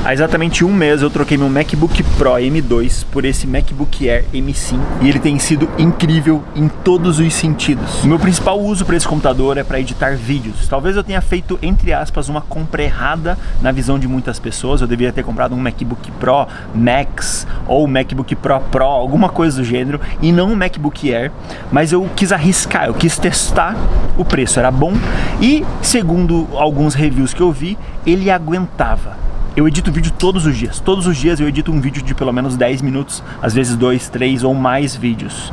Há exatamente um mês eu troquei meu MacBook Pro M2 por esse MacBook Air M5 e ele tem sido incrível em todos os sentidos. O meu principal uso para esse computador é para editar vídeos. Talvez eu tenha feito, entre aspas, uma compra errada na visão de muitas pessoas. Eu deveria ter comprado um MacBook Pro Max ou MacBook Pro Pro, alguma coisa do gênero, e não um MacBook Air, mas eu quis arriscar, eu quis testar o preço, era bom e, segundo alguns reviews que eu vi, ele aguentava. Eu edito vídeo todos os dias eu edito um vídeo de pelo menos 10 minutos, às vezes 2, 3 ou mais vídeos.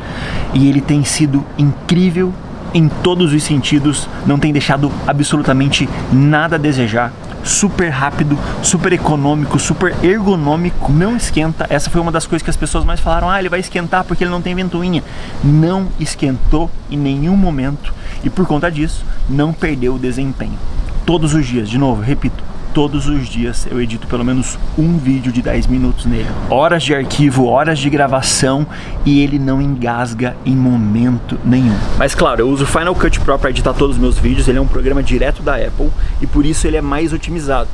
E ele tem sido incrível em todos os sentidos, não tem deixado absolutamente nada a desejar. Super rápido, super econômico, super ergonômico, não esquenta. Essa foi uma das coisas que as pessoas mais falaram, ele vai esquentar porque ele não tem ventoinha. Não esquentou em nenhum momento e por conta disso, não perdeu o desempenho. Todos os dias, de novo, repito, todos os dias eu edito pelo menos um vídeo de 10 minutos nele. Horas de arquivo, horas de gravação e ele não engasga em momento nenhum. Mas claro, eu uso o Final Cut Pro para editar todos os meus vídeos, ele é um programa direto da Apple e por isso ele é mais otimizado.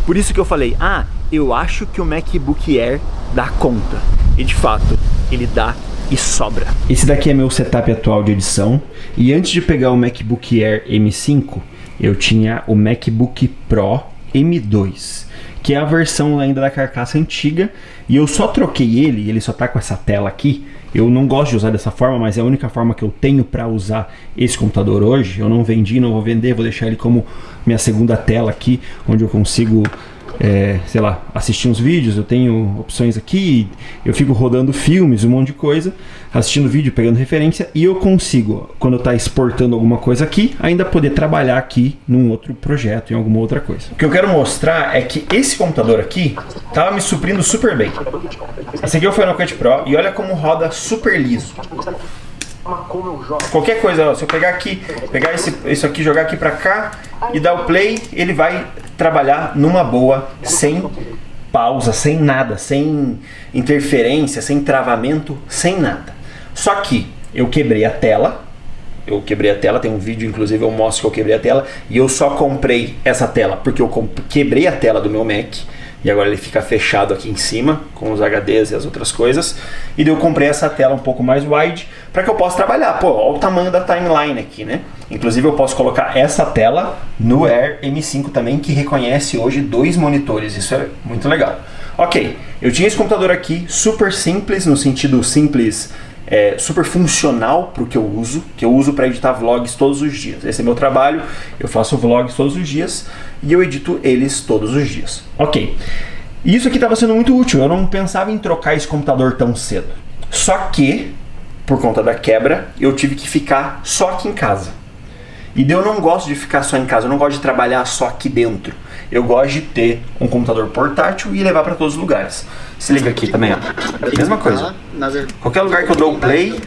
Por isso que eu falei, eu acho que o MacBook Air dá conta. E de fato, ele dá e sobra. Esse daqui é meu setup atual de edição e antes de pegar o MacBook Air M5, eu tinha o MacBook Pro M2, que é a versão ainda da carcaça antiga, e eu só troquei ele só tá com essa tela aqui. Eu não gosto de usar dessa forma, mas é a única forma que eu tenho para usar esse computador hoje. Eu não vendi, não vou vender, vou deixar ele como minha segunda tela aqui, onde eu consigo sei lá, assistir uns vídeos. Eu tenho opções aqui, eu fico rodando filmes, um monte de coisa, assistindo vídeo, pegando referência, e eu consigo, quando eu estou exportando alguma coisa aqui, ainda poder trabalhar aqui num outro projeto, em alguma outra coisa. O que eu quero mostrar é que esse computador aqui estava me suprindo super bem. Esse aqui é o Final Cut Pro e olha como roda super liso. Qualquer coisa, se eu pegar aqui, pegar isso aqui, jogar aqui pra cá e dar o play, ele vai trabalhar numa boa, sem pausa, sem nada, sem interferência, sem travamento, sem nada. Só que eu quebrei a tela, tem um vídeo inclusive eu mostro que eu quebrei a tela, e eu só comprei essa tela porque eu quebrei a tela do meu Mac. E agora ele fica fechado aqui em cima, com os HDs e as outras coisas. E daí eu comprei essa tela um pouco mais wide, para que eu possa trabalhar. Olha o tamanho da timeline aqui, né? Inclusive eu posso colocar essa tela no Air M5 também, que reconhece hoje 2 monitores. Isso é muito legal. Ok, eu tinha esse computador aqui, super simples, no sentido simples, super funcional para o que eu uso para editar vlogs todos os dias. Esse é meu trabalho, eu faço vlogs todos os dias e eu edito eles todos os dias. Ok, isso aqui estava sendo muito útil, eu não pensava em trocar esse computador tão cedo. Só que, por conta da quebra, eu tive que ficar só aqui em casa. E eu não gosto de ficar só em casa, eu não gosto de trabalhar só aqui dentro. Eu gosto de ter um computador portátil e levar para todos os lugares. Se liga aqui também, ó. Mesma coisa. Qualquer lugar que eu dou o play,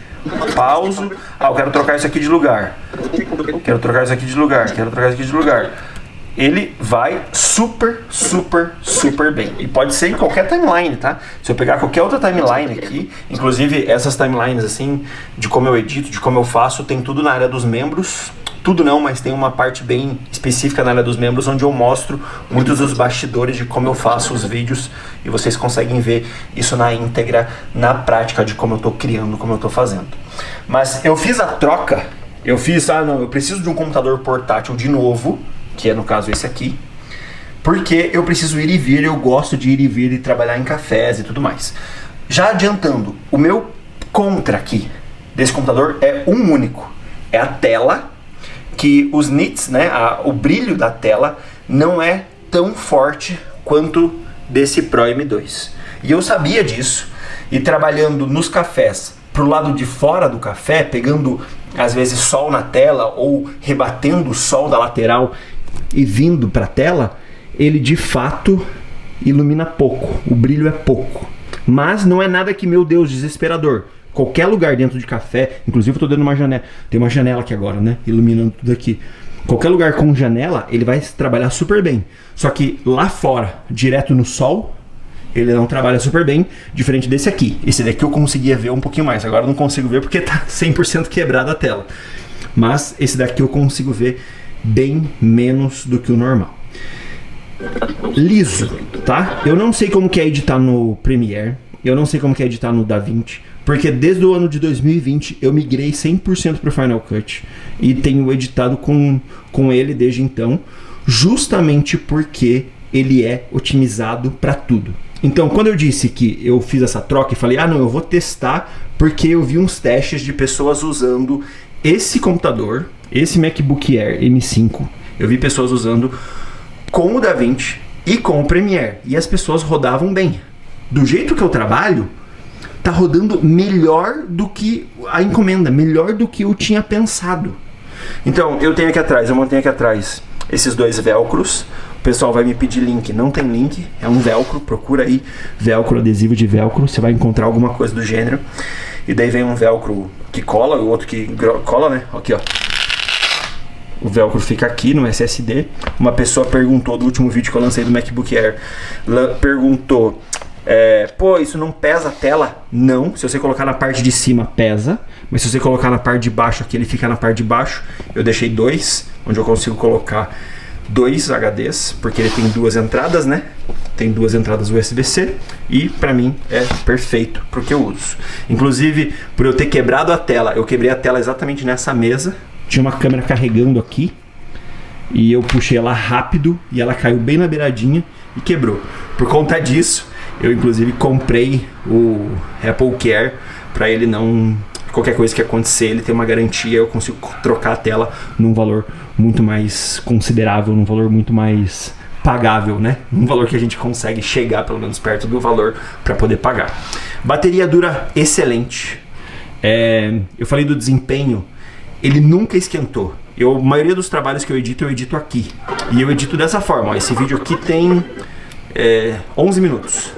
pauso. Eu quero trocar isso aqui de lugar. Quero trocar isso aqui de lugar. Quero trocar isso aqui de lugar. Ele vai super, super, super bem. E pode ser em qualquer timeline, tá? Se eu pegar qualquer outra timeline aqui, inclusive essas timelines assim, de como eu edito, de como eu faço, tem tudo na área dos membros. Tudo não, mas tem uma parte bem específica na área dos membros, onde eu mostro muitos dos bastidores de como eu faço os vídeos, e vocês conseguem ver isso na íntegra, na prática de como eu tô criando, como eu tô fazendo. Mas eu fiz a troca, eu preciso de um computador portátil de novo, que é no caso esse aqui, porque eu preciso ir e vir, eu gosto de ir e vir e trabalhar em cafés e tudo mais. Já adiantando, o meu contra aqui desse computador é um único, é a tela, que os nits, né, o brilho da tela não é tão forte quanto desse Pro M2. E eu sabia disso, e trabalhando nos cafés, pro lado de fora do café, pegando às vezes sol na tela ou rebatendo o sol da lateral e vindo para a tela, ele de fato ilumina pouco, o brilho é pouco. Mas não é nada que, meu Deus, desesperador. Qualquer lugar dentro de café, inclusive eu tô dentro de uma janela, tem uma janela aqui agora, né, iluminando tudo aqui. Qualquer lugar com janela, ele vai trabalhar super bem. Só que lá fora, direto no sol, ele não trabalha super bem, diferente desse aqui. Esse daqui eu conseguia ver um pouquinho mais, agora eu não consigo ver porque tá 100% quebrada a tela. Mas esse daqui eu consigo ver bem menos do que o normal. Liso, tá? Eu não sei como que é editar no Premiere, eu não sei como que é editar no DaVinci, porque desde o ano de 2020 eu migrei 100% pro Final Cut e tenho editado com ele desde então, justamente porque ele é otimizado para tudo. Então, quando eu disse que eu fiz essa troca e falei, não, eu vou testar, porque eu vi uns testes de pessoas usando esse computador, esse MacBook Air M5, eu vi pessoas usando com o DaVinci e com o Premiere, e as pessoas rodavam bem. Do jeito que eu trabalho, tá rodando melhor do que a encomenda, melhor do que eu tinha pensado. Então, eu mantenho aqui atrás esses dois velcros. O pessoal vai me pedir link, não tem link, é um velcro, procura aí velcro, adesivo de velcro, você vai encontrar alguma coisa do gênero. E daí vem um velcro que cola, o outro que cola, né? Aqui, ó. O velcro fica aqui no SSD. Uma pessoa perguntou do último vídeo que eu lancei do MacBook Air, perguntou, pô, isso não pesa a tela? Não, se você colocar na parte de cima pesa, mas se você colocar na parte de baixo aqui, ele fica na parte de baixo. Eu deixei dois, onde eu consigo colocar 2 HDs, porque ele tem 2 entradas, né? Tem 2 entradas USB-C e pra mim é perfeito pro que eu uso. Inclusive, por eu ter quebrado a tela, eu quebrei a tela exatamente nessa mesa. Tinha uma câmera carregando aqui e eu puxei ela rápido e ela caiu bem na beiradinha e quebrou. Por conta disso, eu inclusive comprei o Apple Care para ele não... Qualquer coisa que acontecer, ele tem uma garantia, eu consigo trocar a tela num valor muito mais considerável, num valor muito mais pagável, né? Um valor que a gente consegue chegar pelo menos perto do valor para poder pagar. Bateria dura excelente. Eu falei do desempenho, ele nunca esquentou. A maioria dos trabalhos que eu edito aqui. E eu edito dessa forma, ó, esse vídeo aqui tem 11 minutos.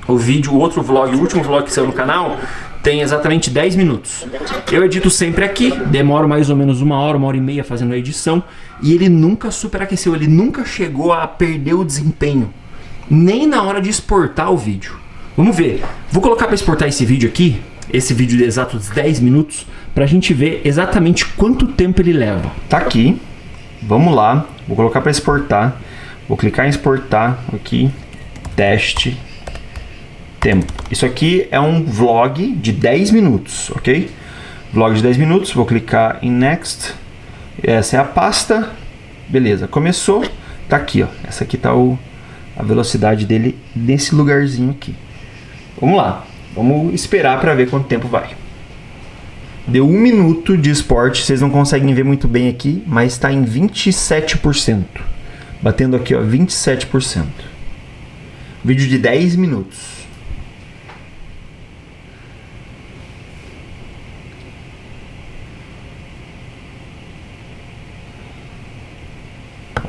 O último vlog que saiu no canal, tem exatamente 10 minutos. Eu edito sempre aqui, demoro mais ou menos 1 hora, 1h30 fazendo a edição, e ele nunca superaqueceu, ele nunca chegou a perder o desempenho, nem na hora de exportar o vídeo. Vamos ver, vou colocar para exportar esse vídeo aqui, esse vídeo de exatos 10 minutos, pra gente ver exatamente quanto tempo ele leva. Tá aqui, vamos lá, vou colocar para exportar, vou clicar em exportar, aqui, teste, tempo. Isso aqui é um vlog de 10 minutos, ok? Vlog de 10 minutos, vou clicar em Next. Essa é a pasta. Beleza, começou. Tá aqui, ó. Essa aqui tá a velocidade dele nesse lugarzinho aqui. Vamos lá. Vamos esperar para ver quanto tempo vai. Deu 1 minuto de esporte. Vocês não conseguem ver muito bem aqui, mas está em 27%. Batendo aqui, ó, 27%. Vídeo de 10 minutos.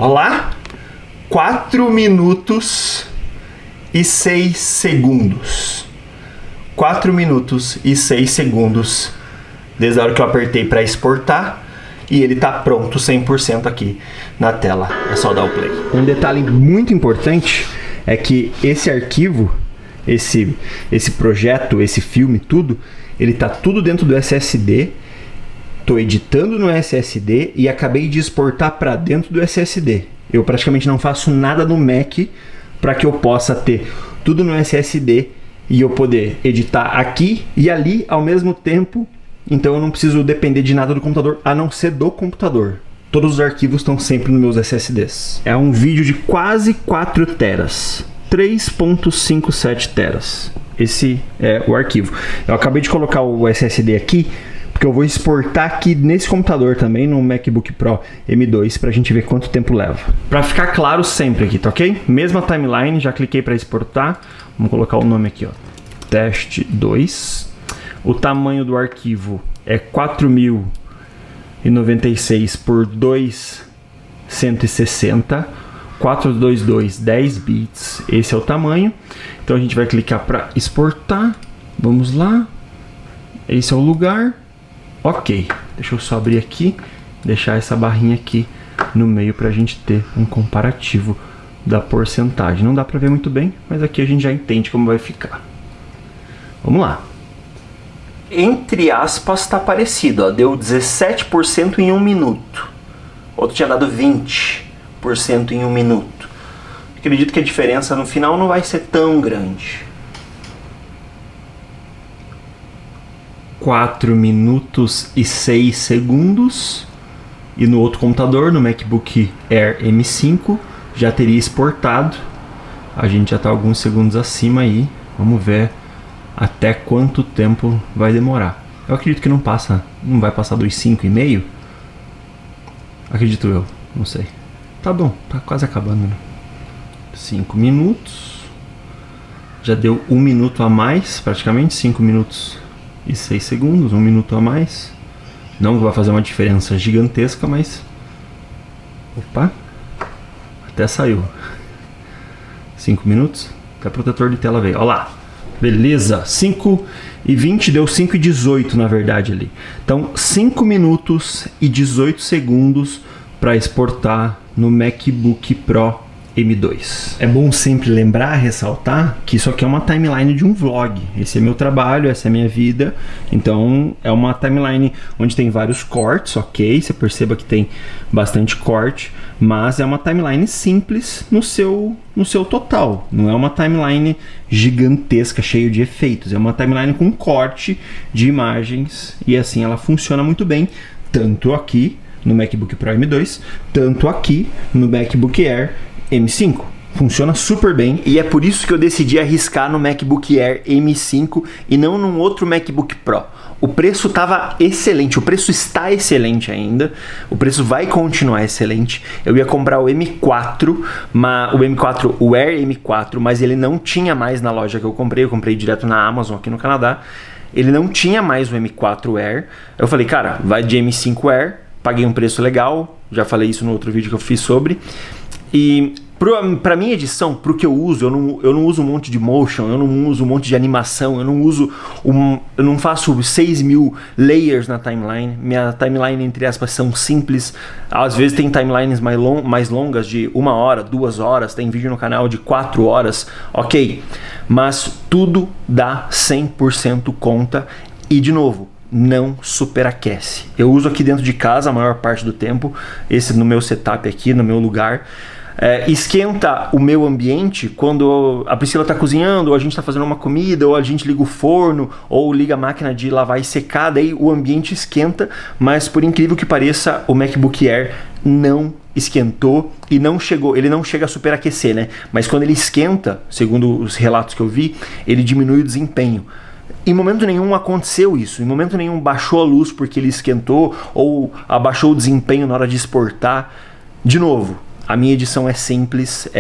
Olha lá, 4 minutos e 6 segundos. 4 minutos e 6 segundos desde a hora que eu apertei para exportar, e ele tá pronto 100% aqui na tela. É só dar o play. Um detalhe muito importante é que esse arquivo, esse projeto, esse filme, tudo, ele tá tudo dentro do SSD. Estou editando no SSD e acabei de exportar para dentro do SSD. Eu praticamente não faço nada no Mac para que eu possa ter tudo no SSD e eu poder editar aqui e ali ao mesmo tempo. Então eu não preciso depender de nada do computador, a não ser do computador. Todos os arquivos estão sempre nos meus SSDs. É um vídeo de quase 4 teras. 3.57 teras. Esse é o arquivo. Eu acabei de colocar o SSD aqui, porque eu vou exportar aqui nesse computador também, no MacBook Pro M2, pra gente ver quanto tempo leva. Pra ficar claro sempre aqui, tá ok? Mesma timeline, já cliquei pra exportar. Vamos colocar o nome aqui, ó. Teste 2. O tamanho do arquivo é 4096 por 2160. 422, 10 bits. Esse é o tamanho. Então a gente vai clicar pra exportar. Vamos lá. Esse é o lugar. Ok, deixa eu só abrir aqui, deixar essa barrinha aqui no meio para a gente ter um comparativo da porcentagem. Não dá para ver muito bem, mas aqui a gente já entende como vai ficar. Vamos lá. Entre aspas está parecido, ó, deu 17% em 1 minuto. Outro tinha dado 20% em 1 minuto. Acredito que a diferença no final não vai ser tão grande. 4 minutos e 6 segundos. E no outro computador, no MacBook Air M5, já teria exportado. A gente já está alguns segundos acima aí. Vamos ver até quanto tempo vai demorar. Eu acredito que não vai passar dos 5,5. Acredito eu, não sei. Tá bom, tá quase acabando, né? 5 minutos. Já deu 1 minuto a mais, praticamente 5 minutos e 6 segundos, 1 minuto a mais. Não vai fazer uma diferença gigantesca, mas... Opa! Até saiu. 5 minutos. Até protetor de tela veio. Olha lá. Beleza. 5:20 deu 5:18 na verdade ali. Então 5 minutos e 18 segundos para exportar no MacBook Pro M2. É bom sempre lembrar, ressaltar que isso aqui é uma timeline de um vlog. Esse é meu trabalho, essa é a minha vida. Então é uma timeline onde tem vários cortes, ok? Você perceba que tem bastante corte, mas é uma timeline simples no seu total. Não é uma timeline gigantesca, cheia de efeitos. É uma timeline com corte de imagens e assim ela funciona muito bem, tanto aqui no MacBook Pro M2, tanto aqui no MacBook Air M5. Funciona super bem e é por isso que eu decidi arriscar no MacBook Air M5 e não num outro MacBook Pro. O preço estava excelente, o preço está excelente ainda, o preço vai continuar excelente. Eu ia comprar o M4, o Air M4, mas ele não tinha mais na loja que eu comprei direto na Amazon aqui no Canadá. Ele não tinha mais o M4 Air. Eu falei, cara, vai de M5 Air, paguei um preço legal, já falei isso no outro vídeo que eu fiz sobre. E para minha edição, pro que eu uso, eu não uso um monte de motion, eu não uso um monte de animação, eu não faço 6.000 layers na timeline. Minha timeline, entre aspas, são simples. Às vezes tem timelines mais longas de 1 hora, 2 horas, tem vídeo no canal de 4 horas, ok. Mas tudo dá 100% conta e, de novo, não superaquece. Eu uso aqui dentro de casa a maior parte do tempo, esse no meu setup aqui, no meu lugar. Esquenta o meu ambiente quando a Priscila está cozinhando, ou a gente está fazendo uma comida, ou a gente liga o forno, ou liga a máquina de lavar e secar, daí o ambiente esquenta, mas por incrível que pareça, o MacBook Air não esquentou e ele não chega a superaquecer, né? Mas quando ele esquenta, segundo os relatos que eu vi, ele diminui o desempenho. Em momento nenhum aconteceu isso, em momento nenhum baixou a luz porque ele esquentou ou abaixou o desempenho na hora de exportar. De novo, a minha edição é simples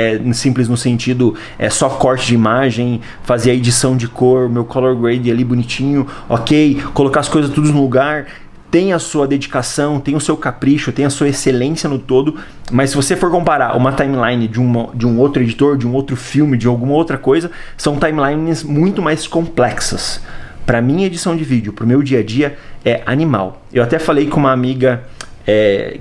no sentido, é só corte de imagem, fazer a edição de cor, meu color grade ali bonitinho, ok, colocar as coisas tudo no lugar. Tem a sua dedicação, tem o seu capricho, tem a sua excelência no todo, mas se você for comparar uma timeline de um outro editor, de um outro filme, de alguma outra coisa, são timelines muito mais complexas. Para minha edição de vídeo, para o meu dia a dia, é animal. Eu até falei com uma amiga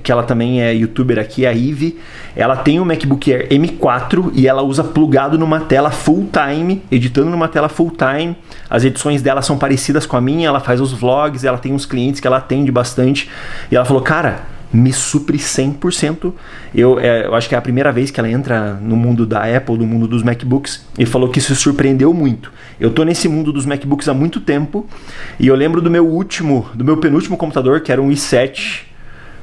que ela também é youtuber aqui, a Ivy. Ela tem um MacBook Air M4 e ela usa plugado numa tela full time, editando numa tela full time. As edições dela são parecidas com a minha, ela faz os vlogs, ela tem uns clientes que ela atende bastante. E ela falou, cara, me supre 100%. Eu acho que é a primeira vez que ela entra no mundo da Apple, no mundo dos MacBooks, e falou que isso surpreendeu muito. Eu tô nesse mundo dos MacBooks há muito tempo, e eu lembro do meu penúltimo computador, que era um i7,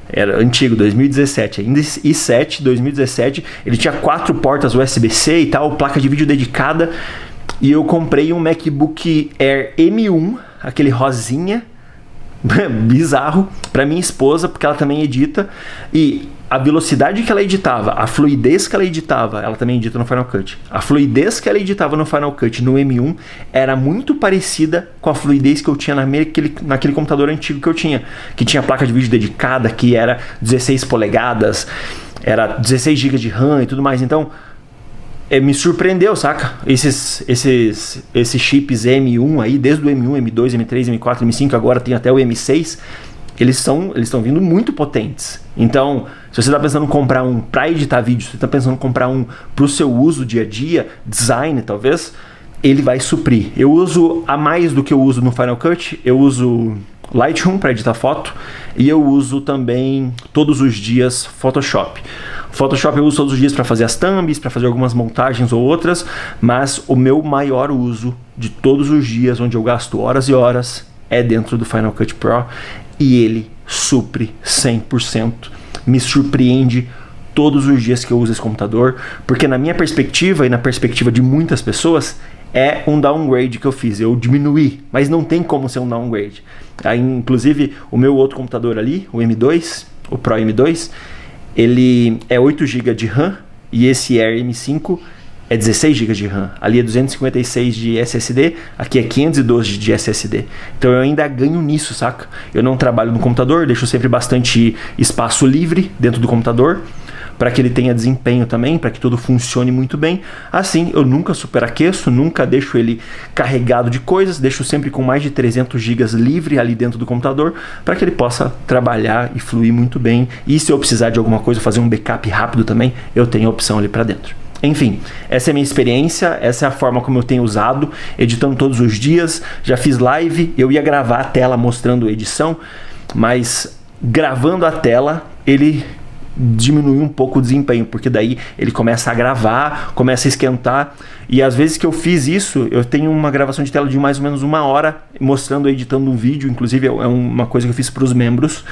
era antigo, 2017, ainda i7, 2017, ele tinha 4 portas USB-C e tal, placa de vídeo dedicada, e eu comprei um MacBook Air M1, aquele rosinha, bizarro, para minha esposa, porque ela também edita, e a velocidade que ela editava, a fluidez que ela editava, ela também edita no Final Cut, a fluidez que ela editava no Final Cut no M1 era muito parecida com a fluidez que eu tinha naquele computador antigo que tinha placa de vídeo dedicada, que era 16 polegadas, era 16 GB de RAM e tudo mais. Então me surpreendeu, saca? Esses chips M1 aí, desde o M1, M2, M3, M4, M5, agora tem até o M6, eles estão vindo muito potentes. Então, se você está pensando em comprar um para editar vídeo, se você está pensando em comprar um para o seu uso dia a dia, design talvez, ele vai suprir. Eu uso a mais do que eu uso no Final Cut, eu uso Lightroom para editar foto e eu uso também todos os dias Photoshop. Photoshop eu uso todos os dias para fazer as thumbs, para fazer algumas montagens ou outras, mas o meu maior uso de todos os dias, onde eu gasto horas e horas, é dentro do Final Cut Pro, e ele supre 100%, me surpreende todos os dias que eu uso esse computador, porque na minha perspectiva e na perspectiva de muitas pessoas, é um downgrade que eu fiz, eu diminuí, mas não tem como ser um downgrade. Aí, inclusive, o meu outro computador ali, o M2, o Pro M2, ele é 8 GB de RAM e esse Air M5 é 16 GB de RAM. Ali é 256 de SSD, aqui é 512 de SSD. Então eu ainda ganho nisso, saca? Eu não trabalho no computador, deixo sempre bastante espaço livre dentro do computador, para que ele tenha desempenho também, para que tudo funcione muito bem. Assim, eu nunca superaqueço, nunca deixo ele carregado de coisas, deixo sempre com mais de 300 GB livre ali dentro do computador, para que ele possa trabalhar e fluir muito bem. E se eu precisar de alguma coisa, fazer um backup rápido também, eu tenho a opção ali para dentro. Enfim, essa é a minha experiência, essa é a forma como eu tenho usado, editando todos os dias. Já fiz live, eu ia gravar a tela mostrando a edição, mas gravando a tela, ele diminuir um pouco o desempenho, porque daí ele começa a gravar, começa a esquentar, e às vezes que eu fiz isso, eu tenho uma gravação de tela de mais ou menos 1 hora, mostrando, editando um vídeo, inclusive é uma coisa que eu fiz para os membros.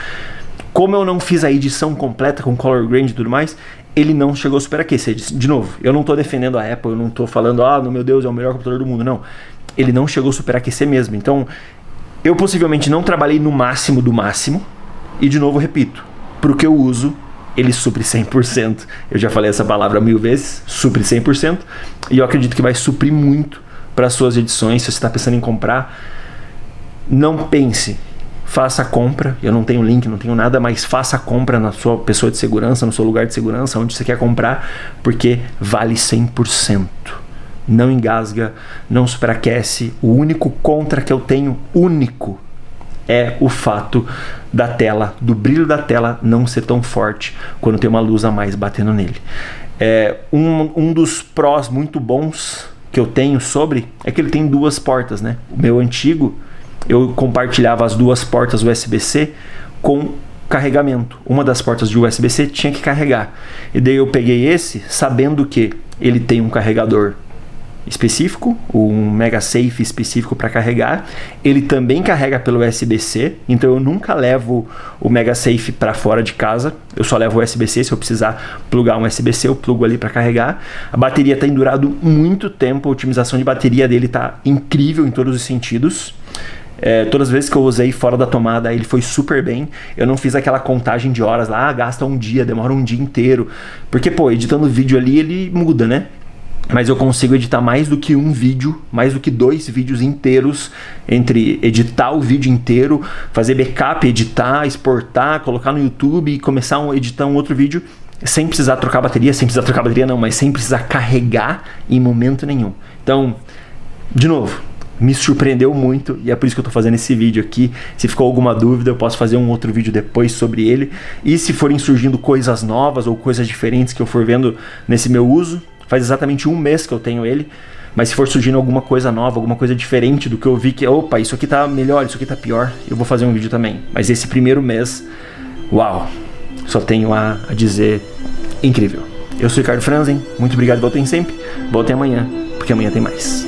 Como eu não fiz a edição completa com color grade e tudo mais, ele não chegou a superaquecer. De novo, eu não estou defendendo a Apple, eu não estou falando, meu Deus, é o melhor computador do mundo, não. Ele não chegou a superaquecer mesmo, então eu possivelmente não trabalhei no máximo do máximo, e de novo repito, pro que eu uso, ele supre 100%. Eu já falei essa palavra 1000 vezes, supre 100%, e eu acredito que vai suprir muito para suas edições. Se você está pensando em comprar, não pense, faça a compra. Eu não tenho link, não tenho nada, mas faça a compra na sua pessoa de segurança, no seu lugar de segurança, onde você quer comprar, porque vale 100%. Não engasga, não superaquece. O único contra que eu tenho, único, é o fato da tela, do brilho da tela não ser tão forte quando tem uma luz a mais batendo nele. Um dos prós muito bons que eu tenho sobre é que ele tem 2 portas, né? O meu antigo, eu compartilhava as 2 portas USB-C com carregamento. Uma das portas de USB-C tinha que carregar. E daí eu peguei esse, sabendo que ele tem um carregador específico, um MagSafe específico para carregar. Ele também carrega pelo USB-C, então eu nunca levo o MagSafe para fora de casa, eu só levo o USB-C. Se eu precisar plugar um USB-C, eu plugo ali para carregar. A bateria tem durado muito tempo, a otimização de bateria dele está incrível em todos os sentidos. Todas as vezes que eu usei fora da tomada, ele foi super bem. Eu não fiz aquela contagem de horas lá, gasta um dia, demora um dia inteiro, porque editando vídeo ali, ele muda, né? Mas eu consigo editar mais do que um vídeo, mais do que 2 vídeos inteiros, entre editar o vídeo inteiro, fazer backup, editar, exportar, colocar no YouTube e começar a editar um outro vídeo, sem precisar trocar bateria, mas sem precisar carregar em momento nenhum. Então, de novo, me surpreendeu muito e é por isso que eu tô fazendo esse vídeo aqui. Se ficou alguma dúvida, eu posso fazer um outro vídeo depois sobre ele. E se forem surgindo coisas novas ou coisas diferentes que eu for vendo nesse meu uso, faz exatamente 1 mês que eu tenho ele, mas se for surgindo alguma coisa nova, alguma coisa diferente do que eu vi que, opa, isso aqui tá melhor, isso aqui tá pior, eu vou fazer um vídeo também. Mas esse primeiro mês, uau, só tenho a dizer incrível. Eu sou o Ricardo Franzen, muito obrigado, voltem sempre, voltem amanhã, porque amanhã tem mais.